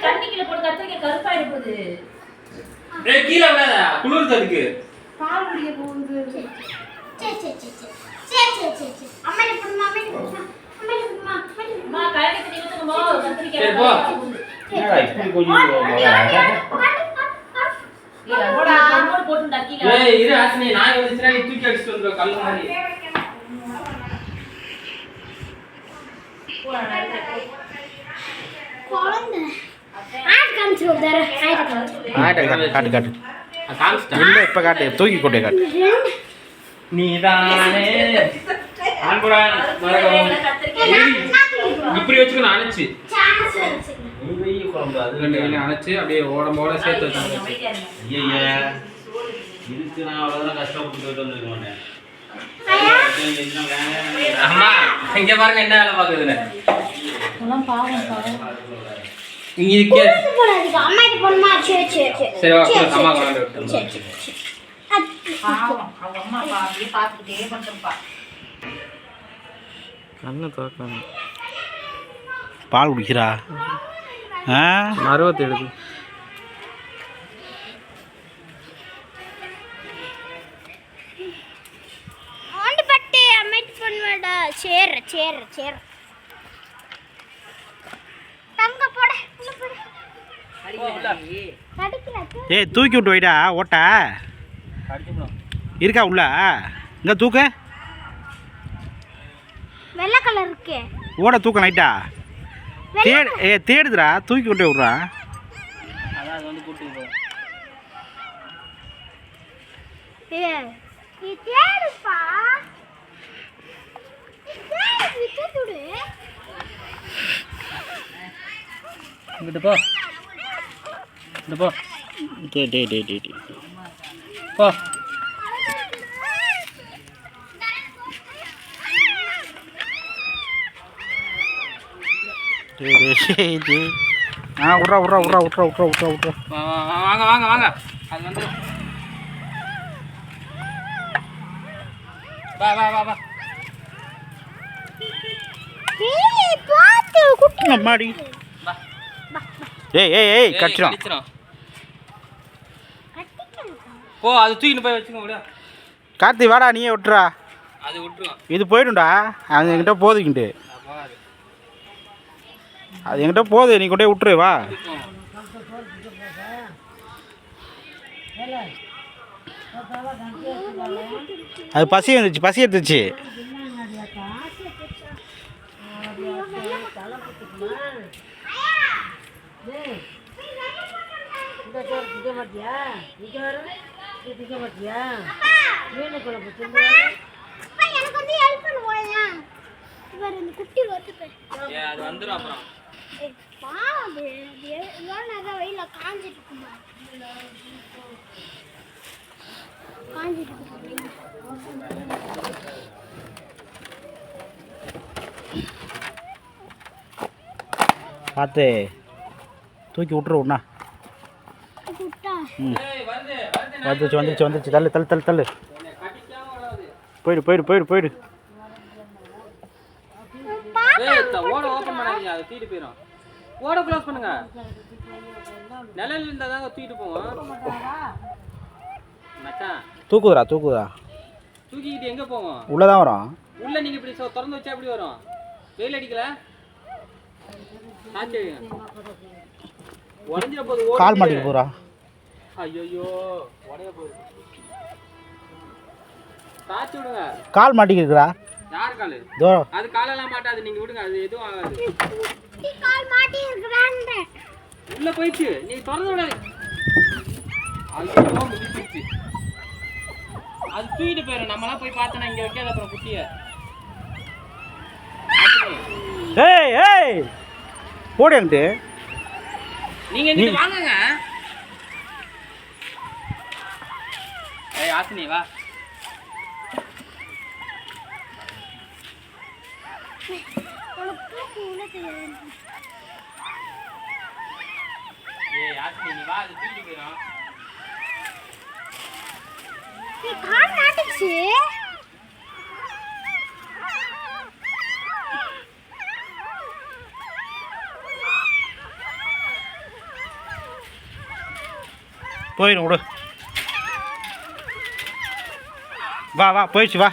தண்ணிக்குள்ள போட்டு கத்திரிக்காய் கருப்பாயிட போகுது. ஏய் கீழ விடாத. குளிர்து அதுக்கு. பால் குடிக்க போகுது. சே. அம்மா நிப்பமா. அம்மா கையில தண்ணி ஊத்துங்கம்மா. கத்திரிக்காய். சரி போ. என்னடா இப்படி கொஞ்சம் போடா கம்மோடு போட்டு டக்கில. ஏய் இரு ஆசினி நான் வந்துச்சுனா நீ தூக்கி அடிச்சிட்டு வந்துற கல்லு மாதிரி. குழந்தை ஆட் காமிச்சு விடுறாரு. காட்டு காட்டு காமிச்சிட்டா. இல்ல இப்ப காட்டு தூக்கி கொண்டே காட்டு. நீதானே ஆன்புரான் மரகம். இப்படி வச்சுக்கணும் அணைச்சு. நீ வெய் குழம்பு அது ரெண்டு கையில அணைச்சு அப்படியே ஓடம்போட சேர்த்து வச்சாங்க. ஐயா இதுக்கு நான் அவ்வளவுதான் கஷ்டப்பட்டு வந்துருக்க மாட்டேன். அம்மா இங்க பாருங்க என்ன வேலை பாக்குதுன்னு. இங்க இருக்கே. அம்மா இது பண்ணுமா? சரி வா அம்மா கொண்டு விட்டு. பாவம் அவங்க அம்மா அப்படியே பார்த்துக்கிட்டே பண்ணிருப்பா. கண்ணு தோக்கணும். பால் குடிக்கிறா. மருவத்தை எடுக்கு. ஆண்டிப்பட்டு அம்மைட் பண்ணுவாடா. சேர் தங்க போட ஏய் தூக்கி விட்டு வைடா ஓட்ட இருக்கா உள்ள. இங்க தூக்க வெள்ளை கலர் இருக்கு. ஓட தூக்க நைட்டா தேடுதுடா தூக்கி விட்டு விட்றா. அதான் அது வந்து கூட்டி போ. நீ தேடுப்பா. விட்டுடு. இங்கிட்டு போ. இந்த போ. டே போ. விட்றா வாங்க அது வந்து வா ஏய் பாத்து குட்டி அம்மாடி. வா. ஏய் கடிச்சிரும். போ அது தூக்கிட்டு போய் வச்சுக்கோ முடியா. கார்த்தி வாடா நீயே விட்டுறா. அது விட்டுரும். இது போயிடும்டா. அது என்கிட்ட போகுதுக்கிட்டு. அது என்கிட்ட போகுது நீ கொண்டே விட்டுரு வா. அது பசி எடுத்துச்சு. எனக்கு வந்து ஹெல்ப் பண்ணுவாயா? இவர் இந்த குட்டி வரது. அது வந்துரும் அப்புறம். பாவு இவ்வளோ நேரம் வெயில காஞ்சிட்டு இருக்குமா? பார்த்து தூக்கி விட்டுரு ஒண்ணா. வந்துச்சு தள்ளு போயிடு. ஓட ஓபன் பண்ணாதீங்க அது தூக்கிட்டு போயிடும். ஓட க்ளோஸ் பண்ணுங்க. நிழல் இருந்தா தாங்க தூக்கிட்டு போவோம். மச்சான் தூக்குதுடா தூக்கிட்டு எங்க போவோம்? உள்ளதான் வரும். உள்ள நீங்க இப்படி திறந்து வச்சா எப்படி வரும்? வெயில் அடிக்கல சாச்சி உடஞ்சிட போகுது. கால் மாட்டிக்க போறா. ஐயோ உடைய போகுது. சாச்சி விடுங்க. கால் மாட்டிக்கிறா. யார் காலு? அது காலெல்லாம் மாட்டாது. நீங்க விடுங்க அது எதுவும் ஆகாது. கால் மாட்டி இருக்குறான்ட. உள்ள போயிடுச்சு. நீ திறந்து விடாத. ஐயோ முடிச்சிருச்சு. அது தூக்கிட்டு போயிடும். நம்மளாம் போய் பார்த்தோன்னா இங்க வைக்காத அப்புறம் குட்டிய. ஏய் போடுன்ட்டு நீங்க இங்க வாங்குங்க. ஏய் ஆசினி வா. ஏய் ஆசினி நீ வா அது தூக்கிட்டு போயிடும். நீ கால் மாட்டிச்சு. போயிடும் விடு. வா வா போயிடுச்சு வா.